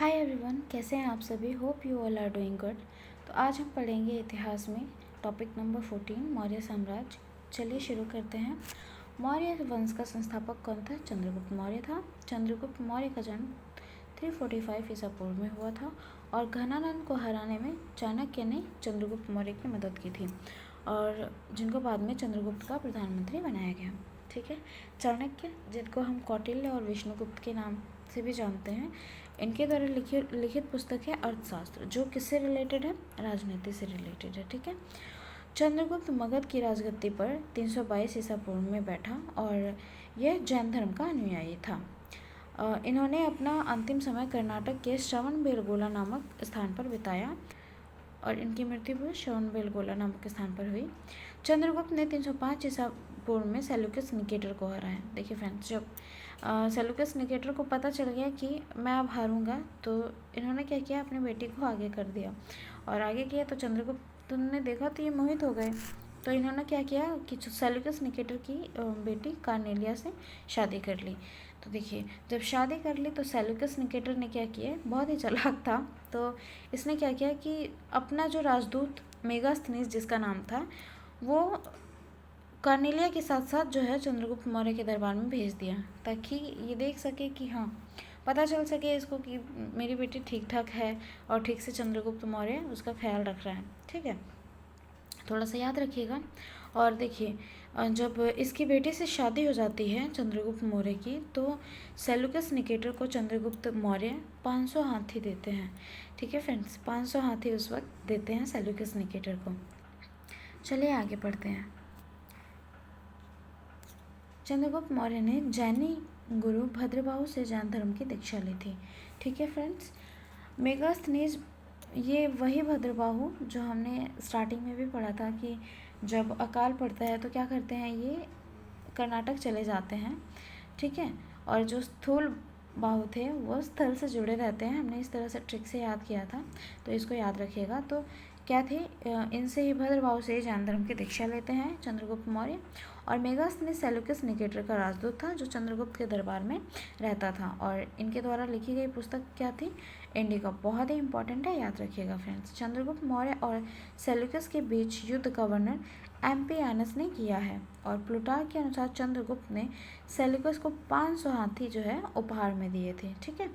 Hi everyone, कैसे हैं आप सभी। Hope you all are doing good. तो आज हम पढ़ेंगे इतिहास में टॉपिक नंबर 14 मौर्य साम्राज्य। चलिए शुरू करते हैं। मौर्य वंश का संस्थापक कौन था? चंद्रगुप्त मौर्य था। चंद्रगुप्त मौर्य का जन्म 345 ईसा पूर्व में हुआ था और घनानंद को हराने में चाणक्य ने चंद्रगुप्त मौर्य की मदद की थी और जिनको बाद में चंद्रगुप्त का प्रधानमंत्री बनाया गया। ठीक है, चाणक्य जिनको हम कौटिल्य और विष्णुगुप्त के नाम से भी जानते हैं, इनके द्वारा लिखित पुस्तक है अर्थशास्त्र, जो किससे रिलेटेड है? राजनीति से रिलेटेड है। ठीक है, चंद्रगुप्त मगध की राजगद्दी पर 322 ईसा पूर्व में बैठा और यह जैन धर्म का अनुयायी था। इन्होंने अपना अंतिम समय कर्नाटक के श्रवणबेलगोला नामक स्थान पर बिताया और इनकी मृत्यु भी श्रवणबेलगोला नामक स्थान पर हुई। चंद्रगुप्त ने 305 ईसा पूर्व में सेल्यूकस निकेटर को हराया। देखिए फ्रेंड्स, जब सेल्यूकस निकेटर को पता चल गया कि मैं अब हारूंगा, तो इन्होंने क्या किया, अपनी बेटी को आगे कर दिया और आगे किया तो चंद्रगुप्त ने देखा तो ये मोहित हो गए। तो इन्होंने क्या किया कि सेल्यूकस निकेटर की बेटी कार्नेलिया से शादी कर ली। तो देखिए, जब शादी कर ली तो सेल्यूकस निकेटर ने क्या किया, बहुत ही चालाक था। तो इसने क्या किया कि अपना जो राजदूत मेगास्थनीस जिसका नाम था, वो कार्नेलिया के साथ साथ जो है चंद्रगुप्त मौर्य के दरबार में भेज दिया, ताकि ये देख सके कि हाँ, पता चल सके इसको कि मेरी बेटी ठीक ठाक है और ठीक से चंद्रगुप्त मौर्य उसका ख्याल रख रहा है। ठीक है, थोड़ा सा याद रखिएगा। और देखिए, जब इसकी बेटी से शादी हो जाती है चंद्रगुप्त मौर्य की, तो सेल्यूकस निकेटर को चंद्रगुप्त मौर्य 500 हाथी देते हैं। ठीक है फ्रेंड्स, 500 हाथी उस वक्त देते हैं सेल्यूकस निकेटर को। चलिए आगे बढ़ते हैं। चंद्रगुप्त मौर्य ने जैनी गुरु भद्रबाहु से जैन धर्म की दीक्षा ली थी। ठीक है फ्रेंड्स, मेगास्थनीज ये वही भद्रबाहु जो हमने स्टार्टिंग में भी पढ़ा था कि जब अकाल पड़ता है तो क्या करते हैं, ये कर्नाटक चले जाते हैं। ठीक है, और जो स्थूल बाहु थे वो स्थल से जुड़े रहते हैं। हमने इस तरह से ट्रिक से याद किया था, तो इसको याद रखिएगा। तो क्या थे, इनसे ही भद्रबाहु से जैन धर्म की दीक्षा लेते हैं चंद्रगुप्त मौर्य। और मेगास्थनीज सेल्यूकस निकेटर का राजदूत था जो चंद्रगुप्त के दरबार में रहता था और इनके द्वारा लिखी गई पुस्तक क्या थी? इंडिका। बहुत ही इंपॉर्टेंट है, याद रखिएगा फ्रेंड्स। चंद्रगुप्त मौर्य और सेल्यूकस के बीच युद्ध का वर्णन एम्पियानस ने किया है और प्लूटार्क के अनुसार चंद्रगुप्त ने सेल्यूकस को 500 हाथी जो है उपहार में दिए थे। ठीक है,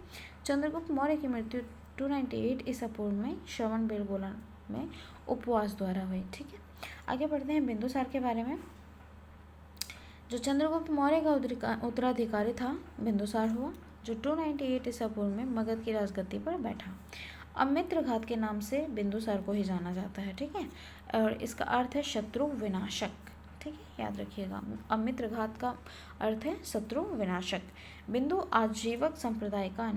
चंद्रगुप्त मौर्य की मृत्यु 298 ईसा पूर्व में श्रवणबेलगोला में उपवास द्वारा हुई। ठीक है, आगे बढ़ते हैं बिंदुसार के बारे में। जो चंद्रगुप्त मौर्य का उत्तराधिकारी था बिंदुसार हुआ, जो 298 ईसा पूर्व में मगध की राजगद्दी पर बैठा। अमित्रघात के नाम से बिंदुसार को ही जाना जाता है। ठीक है, और इसका अर्थ है शत्रु विनाशक। ठीक है, याद रखिएगा, अमित्रघात का अर्थ है शत्रु विनाशक। बिंदु आजीवक संप्रदाय का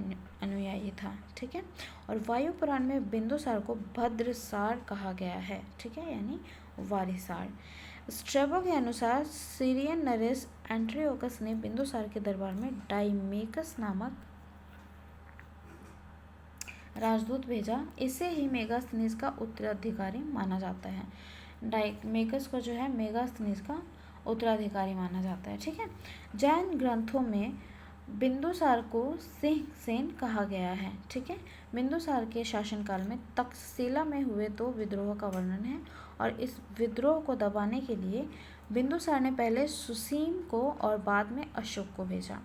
अनुयायी था। ठीक है, और वायु पुराण में बिंदुसार को भद्रसार कहा गया है। ठीक है, यानी वारिसार। स्ट्रेबो के अनुसार सीरियन नरेश एंट्रियोकस ने बिंदुसार के दरबार में डाइमेकस नामक राजदूत भेजा। इसे ही मेगास्थनीज का उत्तराधिकारी माना जाता है। डाइमेकस को जो है मेगास्थनीज का उत्तराधिकारी माना जाता है। ठीक है, जैन ग्रंथों में बिंदुसार को सिंहसेन कहा गया है। ठीक है, बिंदुसार के शासनकाल में तक्षशिला में हुए 2 विद्रोह का वर्णन है और इस विद्रोह को दबाने के लिए बिंदुसार ने पहले सुसीम को और बाद में अशोक को भेजा।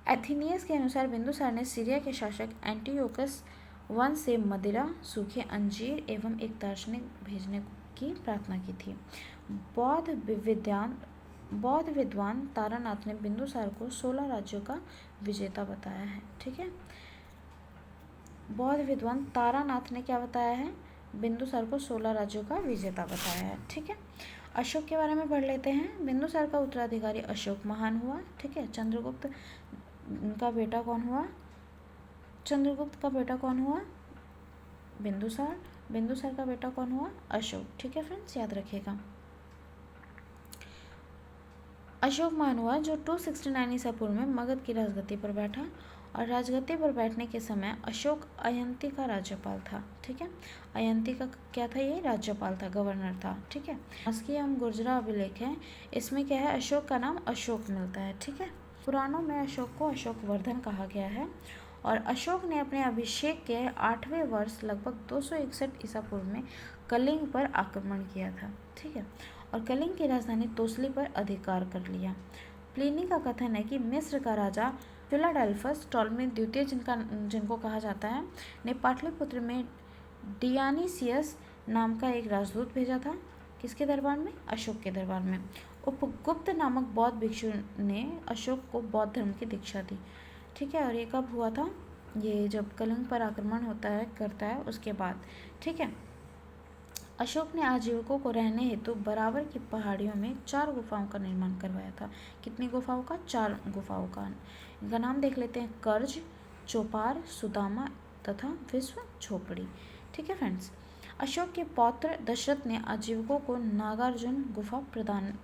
एथिनियस के अनुसार बिंदुसार ने सीरिया के शासक एंटियोकस वन से मदिरा, सूखे अंजीर एवं एक दार्शनिक भेजने की प्रार्थना की थी। बौद्ध विद्वान तारानाथ ने बिंदुसार को 16 राज्यों का विजेता बताया है। ठीक है, बौद्ध विद्वान तारानाथ ने क्या बताया है? बिंदुसार को 16 राज्यों का विजेता बताया है। ठीक है, अशोक के बारे में पढ़ लेते हैं। बिंदुसार का उत्तराधिकारी अशोक महान हुआ। ठीक है, चंद्रगुप्त का बेटा कौन हुआ? चंद्रगुप्त का बेटा कौन हुआ? बिंदुसार। बिंदुसार का बेटा कौन हुआ? अशोक। ठीक है फ्रेंड्स, याद रखिएगा। अशोक महान हुआ जो 269 ईसा पूर्व में मगध की राजगद्दी पर बैठा और राजगद्दी पर बैठने के समय अशोक अयंती का राज्यपाल था। ठीक है, अयंती का क्या था? ये राज्यपाल था, गवर्नर था। ठीक है, शासकीय एवं गुर्जरा अभिलेख है, इसमें क्या है, अशोक का नाम अशोक मिलता है। ठीक है, पुराणों में अशोक को अशोक वर्धन कहा गया है और अशोक ने अपने अभिषेक के 8वें वर्ष लगभग 261 ईसा पूर्व में कलिंग पर आक्रमण किया था। ठीक है, और कलिंग की राजधानी तोसली पर अधिकार कर लिया। प्लिनी का कथन है कि मिस्र का राजा फिलाडेल्फस टॉलमी द्वितीय, जिनको कहा जाता है, ने पाटलिपुत्र में डियानीसियस नाम का एक राजदूत भेजा था। किसके दरबार में? अशोक के दरबार में। उपगुप्त नामक बौद्ध भिक्षु ने अशोक को बौद्ध धर्म की दीक्षा दी। ठीक है, और ये कब हुआ था? ये जब कलिंग पर आक्रमण करता है उसके बाद। ठीक है, अशोक ने आजीविकों को रहने हेतु बराबर की पहाड़ियों में 4 गुफाओं का निर्माण करवाया था। कितनी गुफाओं का? 4 गुफाओं का। इनका नाम देख लेते हैं, कर्ज, चौपार, सुदामा तथा विश्व झोपड़ी। ठीक है फ्रेंड्स, अशोक के पौत्र दशरथ ने आजीविकों को नागार्जुन गुफा प्रदान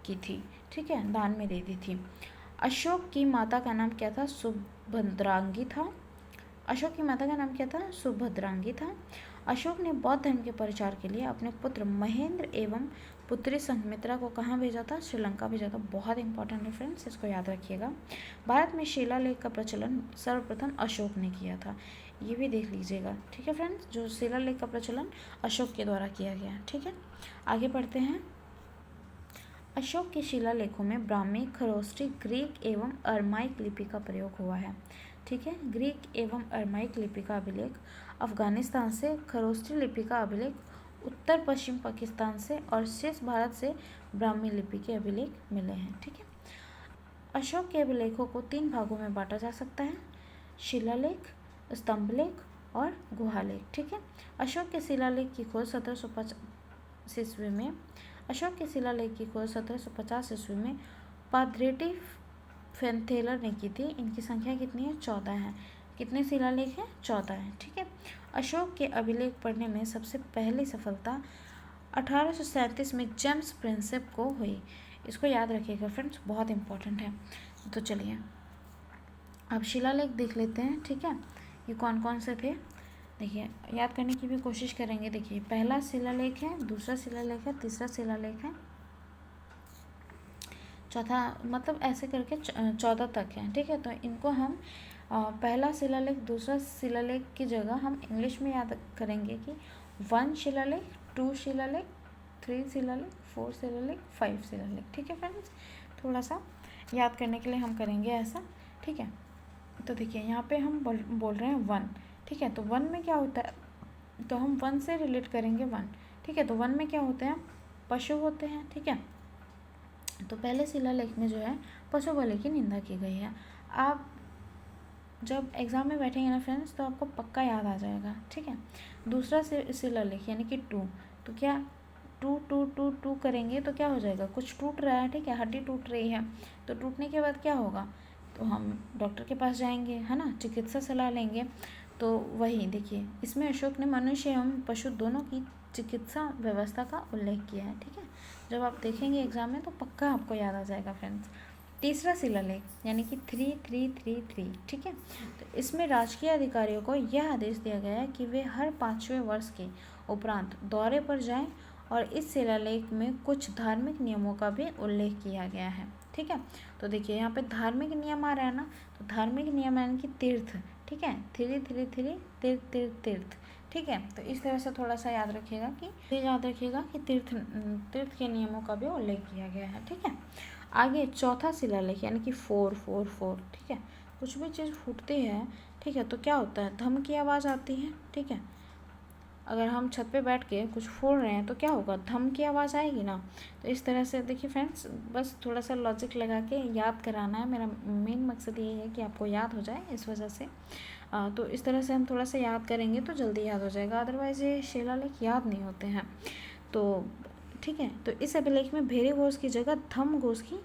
की थी। ठीक है, दान में दे दी थी। अशोक की माता का नाम क्या था? सुभद्रांगी था। अशोक की माता का नाम क्या था? सुभद्रांगी था। अशोक ने बौद्ध धर्म के प्रचार के लिए अपने पुत्र महेंद्र एवं पुत्री संघमित्रा को कहाँ भेजा था? श्रीलंका भेजा था। बहुत इंपॉर्टेंट है फ्रेंड्स, इसको याद रखिएगा। भारत में शिलालेख का प्रचलन सर्वप्रथम अशोक ने किया था, ये भी देख लीजिएगा। ठीक है फ्रेंड्स, जो शिलालेख का प्रचलन अशोक के द्वारा किया गया। ठीक है, आगे बढ़ते हैं। अशोक के शिलालेखों में ब्राह्मी, खरोष्टी, ग्रीक एवं अरमाइक लिपि का प्रयोग हुआ है। ठीक है, ग्रीक एवं अरमाइक लिपि का अभिलेख अफगानिस्तान से, खरोष्टी लिपि का अभिलेख उत्तर पश्चिम पाकिस्तान से और शेष भारत से ब्राह्मी लिपि के अभिलेख मिले हैं। ठीक है, अशोक के अभिलेखों को 3 भागों में बांटा जा सकता है, शिलालेख, स्तंभलेख और गुहालेख। ठीक है, अशोक के शिलालेख की खोज 1750 ईस्वी में पाद्रेटी फेंथेलर ने की थी। इनकी संख्या कितनी है? 14 है। कितने शिलालेख हैं? 14 है। ठीक है, अशोक के अभिलेख पढ़ने में सबसे पहली सफलता 1837 में जेम्स प्रिंसेप को हुई। इसको याद रखिएगा फ्रेंड्स, बहुत इंपॉर्टेंट है। तो चलिए अब शिलालेख देख लेते हैं। ठीक है, ये कौन कौन से थे? देखिए, याद करने की भी कोशिश करेंगे। देखिए, पहला शिलालेख है, दूसरा शिलालेख है, तीसरा शिलालेख है, चौथा, मतलब ऐसे करके 14 तक है। ठीक है, तो इनको हम पहला शिलालेख, दूसरा शिलालेख की जगह हम इंग्लिश में याद करेंगे कि 1 शिलालेख, 2 शिलालेख, 3 शिलालेख, 4 शिलालेख, 5 शिलालेख। ठीक है फ्रेंड्स, थोड़ा सा याद करने के लिए हम करेंगे ऐसा। ठीक है, तो देखिए यहाँ पे हम बोल रहे हैं 1। ठीक है, तो 1 में क्या होता है? तो हम 1 से रिलेट करेंगे 1। ठीक है, तो 1 में क्या होते हैं? पशु होते हैं। ठीक है, तो पहले शिलालेख में जो है पशु बलि की निंदा की गई है। आप जब एग्ज़ाम में बैठेंगे ना फ्रेंड्स, तो आपको पक्का याद आ जाएगा। ठीक है, दूसरा शिलालेख यानी कि 2, तो क्या 2 करेंगे तो क्या हो जाएगा? कुछ टूट रहा है। ठीक है, हड्डी टूट रही है, तो टूटने के बाद क्या होगा? तो हम डॉक्टर के पास जाएंगे, है ना, चिकित्सा सलाह लेंगे। तो वही देखिए, इसमें अशोक ने मनुष्य एवं पशु दोनों की चिकित्सा व्यवस्था का उल्लेख किया है। ठीक है, जब आप देखेंगे एग्जाम में तो पक्का आपको याद आ जाएगा फ्रेंड्स। तीसरा शिलालेख यानी कि 3333। ठीक है, तो इसमें राजकीय अधिकारियों को यह आदेश दिया गया है कि वे हर 5वें वर्ष के उपरांत दौरे पर जाएं, और इस शिलालेख में कुछ धार्मिक नियमों का भी उल्लेख किया गया है। ठीक है, तो देखिए यहाँ पे धार्मिक नियम आ रहा है ना, तो धार्मिक नियम यानी कि तीर्थ। ठीक है, 333 तीर्थ। ठीक है, तो इस तरह से थोड़ा सा याद रखिएगा कि तीर्थ के नियमों का भी उल्लेख किया गया है। ठीक है, आगे चौथा शिलालेख यानी कि 444। ठीक है, कुछ भी चीज़ फूटती है, ठीक है, तो क्या होता है? धम की आवाज़ आती है। ठीक है, अगर हम छत पे बैठ के कुछ फोड़ रहे हैं तो क्या होगा? धम की आवाज़ आएगी ना। तो इस तरह से देखिए फ्रेंड्स, बस थोड़ा सा लॉजिक लगा के याद कराना है। मेरा मेन मकसद ये है कि आपको याद हो जाए, इस वजह से तो इस तरह से हम थोड़ा सा याद करेंगे तो जल्दी याद हो जाएगा, अदरवाइज़ ये शिलालेख याद नहीं होते हैं। तो ठीक है, तो इस अभिलेख में भेरी घोष की जगह धम घोष की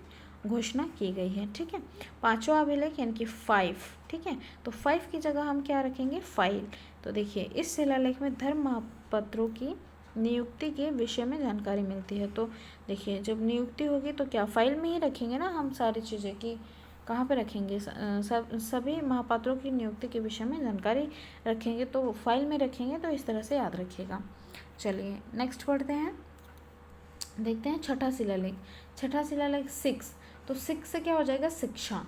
घोषणा की गई है। ठीक है, 5वां अभिलेख यानी कि 5। ठीक है, तो 5 की जगह हम क्या रखेंगे? फाइल। तो देखिए, इस शिलालेख में धर्म महापात्रों की नियुक्ति के विषय में जानकारी मिलती है। तो देखिए, जब नियुक्ति होगी तो क्या फाइल में ही रखेंगे ना हम सारी चीज़ें, कि कहाँ पे रखेंगे? सभी महापात्रों की नियुक्ति के विषय में जानकारी रखेंगे, तो फाइल में रखेंगे। तो इस तरह से याद रखिएगा। चलिए नेक्स्ट पढ़ते हैं, देखते हैं छठा शिलालेख 6। तो 6 से क्या हो जाएगा? शिक्षा।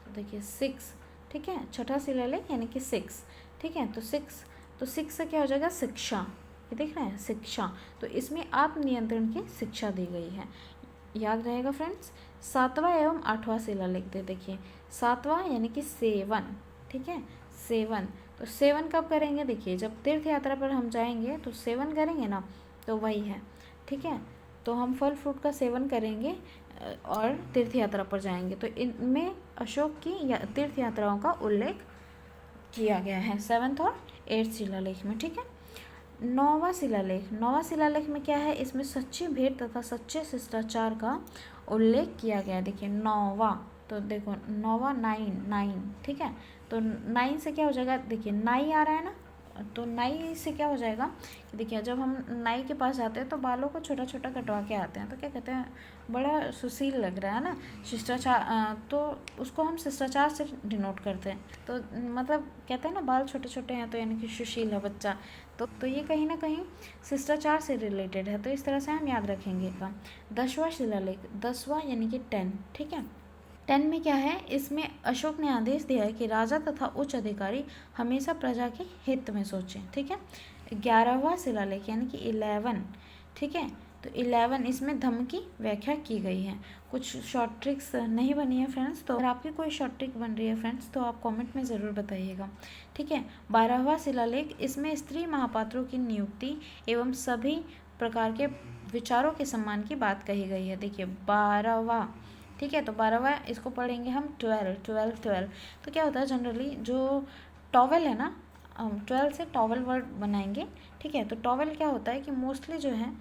तो देखिए 6 ठीक है। छठा शिलालेख यानी कि 6, ठीक है। तो 6 से क्या हो जाएगा, शिक्षा, ये देख रहे हैं, शिक्षा। तो इसमें आत्मनियंत्रण की शिक्षा दी गई है, याद रहेगा फ्रेंड्स। 7वां एवं 8वां शिलालेख दे देखिए, 7वां यानी कि 7, ठीक है, 7। तो 7 कब करेंगे, देखिए जब तीर्थ यात्रा पर हम जाएंगे तो 7 करेंगे ना, तो वही है, ठीक है। तो हम फल फ्रूट का सेवन करेंगे और तीर्थ यात्रा पर जाएंगे, तो इनमें अशोक की तीर्थ यात्राओं का उल्लेख किया गया है 7th और 8th शिलालेख में, ठीक है। 9वां शिलालेख में क्या है, इसमें सच्ची भेंट तथा सच्चे शिष्टाचार का उल्लेख किया गया है। देखिए 9वां, तो देखो 9वां 9, ठीक है। तो 9 से क्या हो जाएगा, देखिए नाई आ रहा है ना, तो नाई से क्या हो जाएगा, देखिए जब हम नाई के पास जाते हैं तो बालों को छोटा छोटा कटवा के आते हैं, तो क्या कहते हैं, बड़ा सुशील लग रहा है ना, शिष्टाचार, तो उसको हम शिष्टाचार से डिनोट करते हैं। तो मतलब कहते हैं ना, बाल छोटे छोटे हैं तो यानी कि सुशील है बच्चा, तो ये कहीं ना कहीं शिष्टाचार से रिलेटेड है, तो इस तरह से हम याद रखेंगे इसका। 10वां शिलालेख, 10वां यानी कि 10, ठीक है। 10 में क्या है, इसमें अशोक ने आदेश दिया है कि राजा तथा उच्च अधिकारी हमेशा प्रजा के हित में सोचें, ठीक है। 11वां शिलालेख यानी कि 11, ठीक है। तो 11, इसमें धम्म की व्याख्या की गई है। कुछ शॉर्ट ट्रिक्स नहीं बनी है फ्रेंड्स, तो अगर आपकी कोई शॉर्ट ट्रिक बन रही है फ्रेंड्स तो आप कमेंट में ज़रूर बताइएगा, ठीक है। 12वां शिलालेख, इसमें स्त्री महापात्रों की नियुक्ति एवं सभी प्रकार के विचारों के सम्मान की बात कही गई है। देखिए 12वां, ठीक है। तो 12वां इसको पढ़ेंगे हम 12। तो क्या होता है, जनरली जो टॉवेल है ना, 12 से टॉवेल वर्ड बनाएंगे, ठीक है। तो टॉवेल क्या होता है कि मोस्टली जो है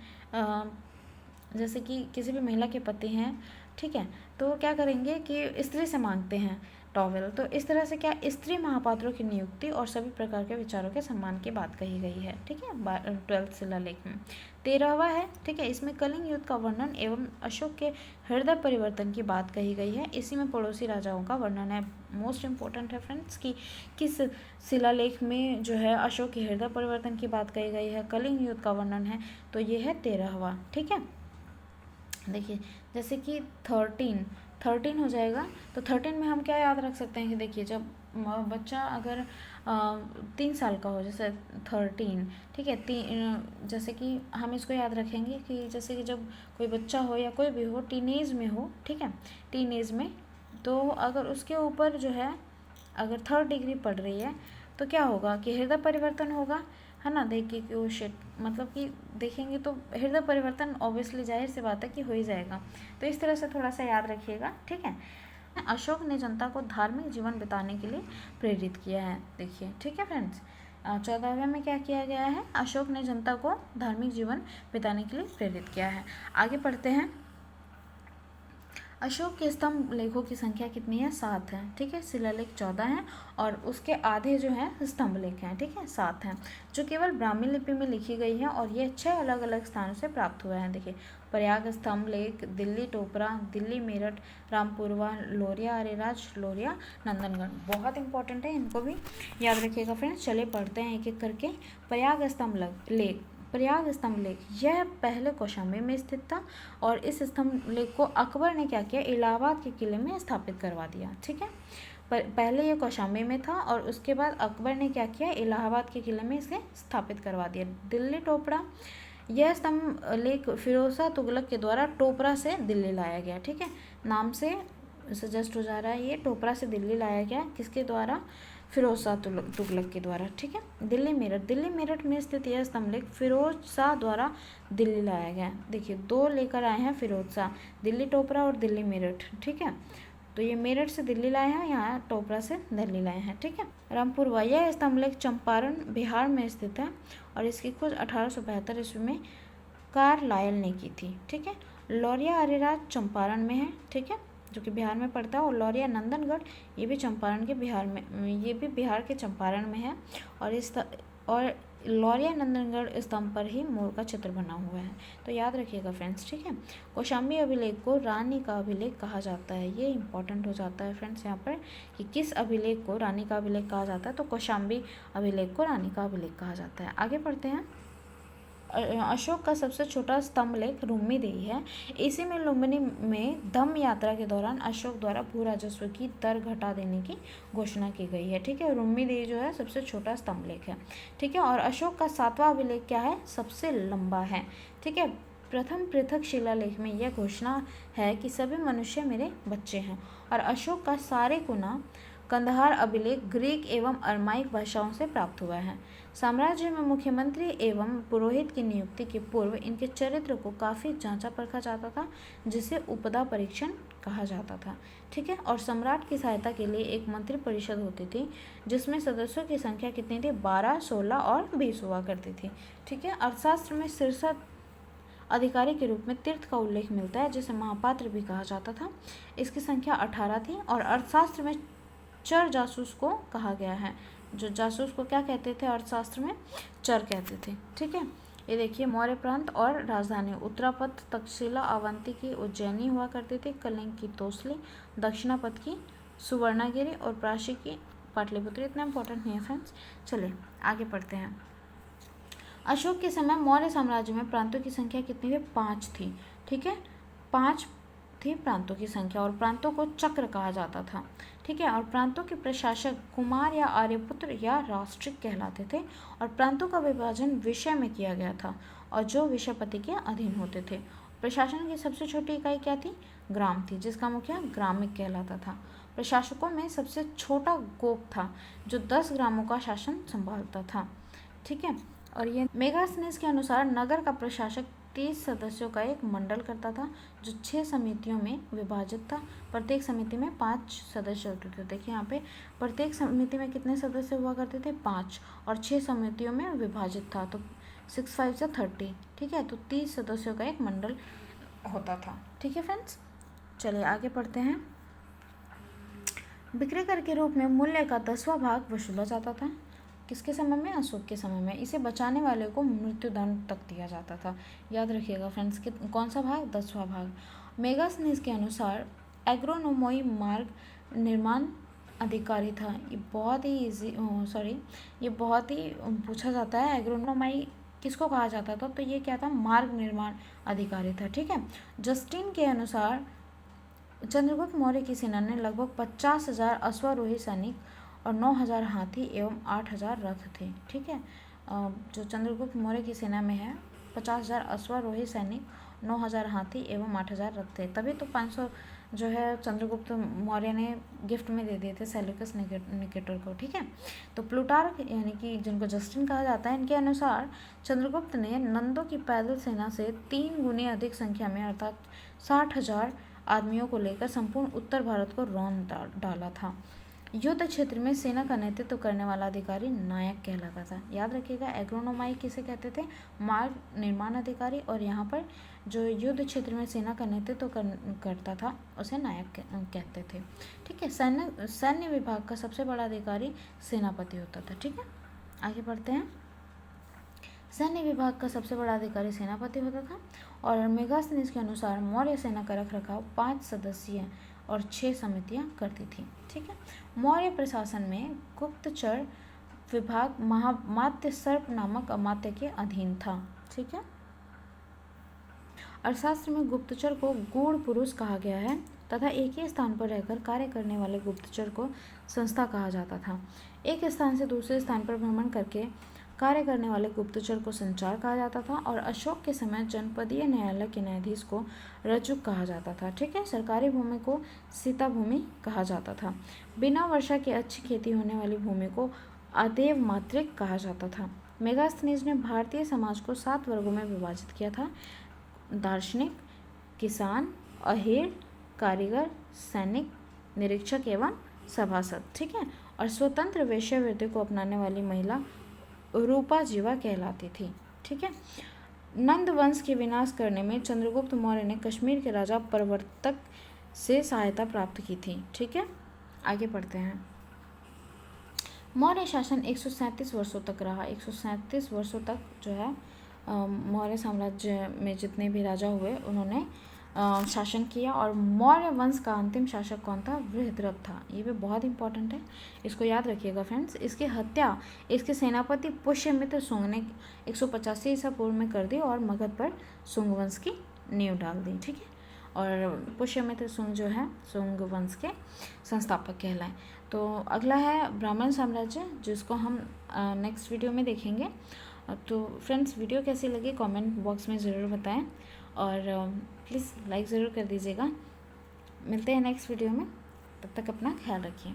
जैसे कि किसी भी महिला के पति हैं, ठीक है, तो क्या करेंगे कि स्त्री से मांगते हैं टॉवेल। तो इस तरह से क्या, स्त्री महापात्रों की नियुक्ति और सभी प्रकार के विचारों के सम्मान की बात कही गई है, ठीक है, 12th शिलालेख में। 13वां है, ठीक है, इसमें कलिंग युद्ध का वर्णन एवं अशोक के हृदय परिवर्तन की बात कही गई है। इसी में पड़ोसी राजाओं का वर्णन है। मोस्ट इम्पोर्टेंट है फ्रेंड्स कि किस शिलालेख में जो है अशोक के हृदय परिवर्तन की बात कही गई है, कलिंग युद्ध का वर्णन है, तो ये है 13वां, ठीक है। देखिए जैसे कि 13 हो जाएगा, तो 13 में हम क्या याद रख सकते हैं कि देखिए जब बच्चा अगर 3 साल का हो, जैसे 13, ठीक है, जैसे कि हम इसको याद रखेंगे कि जैसे कि जब कोई बच्चा हो या कोई भी हो टीनेज में हो, ठीक है, टीनेज में, तो अगर उसके ऊपर जो है अगर 3rd डिग्री पड़ रही है तो क्या होगा कि हृदय परिवर्तन होगा, है ना। देखिए कि वो शिट, मतलब कि देखेंगे तो हृदय परिवर्तन ऑब्वियसली जाहिर सी बात है कि हो ही जाएगा। तो इस तरह से थोड़ा सा याद रखिएगा, ठीक है। अशोक ने जनता को धार्मिक जीवन बिताने के लिए प्रेरित किया है, देखिए, ठीक है फ्रेंड्स। 14वें में क्या किया गया है, अशोक ने जनता को धार्मिक जीवन बिताने के लिए प्रेरित किया है। आगे पढ़ते हैं। अशोक के स्तंभ लेखों की संख्या कितनी है, 7 है, ठीक है। शिलालेख 14 है और उसके आधे जो हैं स्तंभ लेख हैं, ठीक है, 7 हैं, जो केवल ब्राह्मी लिपि में लिखी गई है और ये 6 अलग अलग स्थानों से प्राप्त हुए हैं। देखिए प्रयाग स्तंभ लेख, दिल्ली टोपरा, दिल्ली मेरठ, रामपुरवा, लोरिया अरेराज, लोरिया नंदनगढ़, बहुत इंपॉर्टेंट है, इनको भी याद रखिएगा फ्रेंड्स। चलिए पढ़ते हैं एक एक करके। प्रयाग स्तंभ लेख, यह पहले कौशाम्बी में स्थित था और इस स्तंभ लेख को अकबर ने क्या किया, इलाहाबाद के किले में स्थापित करवा दिया, ठीक है। पहले ये कौशाम्बी में था और उसके बाद अकबर ने क्या किया, इलाहाबाद के किले में इसे स्थापित करवा दिया। दिल्ली टोपरा, यह स्तंभ लेख फिरोज शाह तुगलक के द्वारा टोपरा से दिल्ली लाया गया, ठीक है, नाम से सजेस्ट हो जा रहा है, ये टोपरा से दिल्ली लाया गया, किसके द्वारा, फिरोज शाह तुगलक के द्वारा, ठीक है। दिल्ली मेरठ में स्थित यह स्तंभ लेख फिरोज शाह द्वारा दिल्ली लाया गया। देखिए 2 लेकर आए हैं फिरोज शाह, दिल्ली टोपरा और दिल्ली मेरठ, ठीक है। तो ये मेरठ से दिल्ली लाए हैं, यहाँ टोपरा से दिल्ली लाए हैं, ठीक है। रामपुरवा, यह स्तंभ लेख चंपारण बिहार में स्थित है और इसकी खोज 1872 ईस्वी में कार्लायल ने की थी, ठीक है। लौरिया अरेराज चंपारण में है, ठीक है, जो कि बिहार में पड़ता है, और लौरिया नंदनगढ़ ये भी चंपारण के ये भी बिहार के चंपारण में है और लौरिया नंदनगढ़ स्तंभ पर ही मोर का चित्र बना हुआ है, तो याद रखिएगा फ्रेंड्स, ठीक है। कौशाम्बी अभिलेख को रानी का अभिलेख कहा जाता है, ये इंपॉर्टेंट हो जाता है फ्रेंड्स यहाँ पर कि किस अभिलेख को रानी का अभिलेख कहा जाता है, तो कौशाम्बी अभिलेख को रानी का अभिलेख कहा जाता है। आगे पढ़ते हैं। अशोक का सबसे छोटा स्तंभ लेख लुम्बिनी है। इसी में लुम्बिनी में धम्म यात्रा के दौरान अशोक द्वारा भू राजस्व की दर घटा देने की घोषणा की गई है। ठीक है, लुम्बिनी जो है सबसे छोटा स्तंभ लेख है। ठीक है, और अशोक का 7वां अभिलेख क्या है, सबसे लंबा है। ठीक है, प्रथम पृथक शिलालेख में यह घोषणा है कि सभी मनुष्य मेरे बच्चे हैं। और अशोक का सारेकुना कंदहार अभिलेख ग्रीक एवं अरमाइक भाषाओं से प्राप्त हुआ है। साम्राज्य में मुख्यमंत्री एवं पुरोहित की नियुक्ति के पूर्व इनके चरित्र को काफ़ी जांचा परखा जाता था, जिसे उपदा परीक्षण कहा जाता था। ठीक है, और सम्राट की सहायता के लिए एक मंत्री परिषद होती थी, जिसमें सदस्यों की संख्या कितनी थी, 12, 16 और 20 हुआ करती थी। ठीक है, अर्थशास्त्र में शीर्षक अधिकारी के रूप में तीर्थ का उल्लेख मिलता है, जिसे महापात्र भी कहा जाता था। इसकी संख्या 18 थी। और अर्थशास्त्र में चर जासूस को कहा गया है। जो जासूस को क्या कहते थे, अर्थशास्त्र में चर कहते थे। ठीक है, ये देखिए, मौर्य प्रांत और राजधानी उत्तरापथ तक्षशिला अवंती की उज्जैनी हुआ करती थी, कलिंग की तोसली, दक्षिणापथ की सुवर्णागिरी और प्राची की पाटलिपुत्र। इतना इंपॉर्टेंट नहीं है फ्रेंड्स। चलिए आगे पढ़ते हैं। अशोक के समय मौर्य साम्राज्य में प्रांतों की संख्या कितनी थी, 5 थी। ठीक है, 5 थी प्रांतों की संख्या, और प्रांतों को चक्र कहा जाता था। ठीक है, और प्रांतों के प्रशासक कुमार या आर्यपुत्र या राष्ट्रिक कहलाते थे। और प्रांतों का विभाजन विषय में किया गया था, और जो विषयपति के अधीन होते थे। प्रशासन की सबसे छोटी इकाई क्या थी, ग्राम थी, जिसका मुखिया ग्रामिक कहलाता था। प्रशासकों में सबसे छोटा गोप था, जो 10 ग्रामों का शासन संभालता था। ठीक है, और ये मेगास्थनीज के अनुसार नगर का प्रशासक 30 सदस्यों का एक मंडल करता था, जो 6 समितियों में विभाजित था। प्रत्येक समिति में 5 सदस्य होते थे। देखिए यहाँ पे प्रत्येक समिति में कितने सदस्य हुआ करते थे, 5, और 6 समितियों में विभाजित था, तो 6 5 से 30। ठीक है, तो 30 सदस्यों का एक मंडल होता था। ठीक है फ्रेंड्स, चलिए आगे पढ़ते हैं। बिक्री कर के रूप में मूल्य का 10वां भाग वसूला जाता था। किसके समय में, अशोक के समय में। इसे बचाने वाले को मृत्युदंड तक दिया जाता था। याद रखिएगा फ्रेंड्स, कौन सा भाग, 10वां भाग। मेगास्थनीज के अनुसार एग्रोनोमोई मार्ग निर्माण अधिकारी था। ये बहुत ही ये बहुत ही पूछा जाता है। एग्रोनोमाई किसको कहा जाता था, तो ये क्या था, मार्ग निर्माण अधिकारी था। ठीक है, जस्टिन के अनुसार चंद्रगुप्त मौर्य की सेना ने लगभग 50,000 अश्वारोही सैनिक और 9,000 हाथी एवं 8,000 रथ थे। ठीक है, जो चंद्रगुप्त मौर्य की सेना में है, 50,000 अश्वारोही सैनिक, 9,000 हाथी एवं 8,000 रथ थे। तभी तो 500 जो है चंद्रगुप्त मौर्य ने गिफ्ट में दे दिए थे सेल्यूकस निकेटर को। ठीक है, तो प्लूटार्क यानी कि जिनको जस्टिन कहा जाता है, इनके अनुसार चंद्रगुप्त ने नंदों की पैदल सेना से 3 गुनी अधिक संख्या में अर्थात 60,000 आदमियों को लेकर संपूर्ण उत्तर भारत को रौंद डाला था। युद्ध क्षेत्र में सेना का नेतृत्व करने वाला अधिकारी नायक कहलाता था। याद रखिएगा, एग्रोनोमाई किसे कहते थे, मार्ग निर्माण अधिकारी, और यहाँ पर जो युद्ध क्षेत्र में सेना का नेतृत्व करता था उसे नायक कहते थे। ठीक है, सैन्य विभाग का सबसे बड़ा अधिकारी सेनापति होता था। ठीक है, आगे बढ़ते हैं। सैन्य विभाग का सबसे बड़ा अधिकारी सेनापति होता था। और मेगास्थनीज के अनुसार मौर्य सेना का रखरखाव 5 सदस्यीय और 6 समितियां करती थी। ठीक है, मौर्य प्रशासन में गुप्तचर विभाग मात्य सर्प नामक अमात्य के अधीन था। ठीक है, अर्थशास्त्र में गुप्तचर को गूढ़ पुरुष कहा गया है तथा एक ही स्थान पर रहकर कार्य करने वाले गुप्तचर को संस्था कहा जाता था। एक स्थान से दूसरे स्थान पर भ्रमण करके कार्य करने वाले गुप्तचर को संचार कहा जाता था। और अशोक के समय जनपदीय न्यायालय के न्यायाधीश को रजुक कहा जाता था। ठीक है, सरकारी भूमि को सीता भूमि कहा जाता था। बिना वर्षा के अच्छी खेती होने वाली भूमि को अदेव मात्रिक कहा जाता था। मेगास्थनीज ने भारतीय समाज को 7 वर्गों में विभाजित किया था, दार्शनिक, किसान, अहीर, कारीगर, सैनिक, निरीक्षक एवं सभासद। ठीक है, और स्वतंत्र वेश्यावृत्ति को अपनाने वाली महिला रूपा जीवा कहलाती थी। ठीक है, नंद वंश के विनाश करने में चंद्रगुप्त मौर्य ने कश्मीर के राजा प्रवर्तक से सहायता प्राप्त की थी। ठीक है, आगे पढ़ते हैं। मौर्य शासन 137 वर्षों तक रहा। 137 वर्षों तक जो है मौर्य साम्राज्य में जितने भी राजा हुए उन्होंने शासन किया। और मौर्य वंश का अंतिम शासक कौन था? बृहद्रथ था। ये भी बहुत इंपॉर्टेंट है, इसको याद रखिएगा फ्रेंड्स। इसकी हत्या इसके सेनापति पुष्यमित्र शुंग ने 185 ईसा पूर्व में कर दी और मगध पर शुंग वंश की नींव डाल दी। ठीक है, और पुष्यमित्र शुंग जो है शुंग वंश के संस्थापक कहलाए। तो अगला है ब्राह्मण साम्राज्य, जिसको हम नेक्स्ट वीडियो में देखेंगे। तो फ्रेंड्स, वीडियो कैसी लगी कमेंट बॉक्स में ज़रूर बताएं और प्लीज़ लाइक ज़रूर कर दीजिएगा। मिलते हैं नेक्स्ट वीडियो में, तब तक अपना ख्याल रखिए।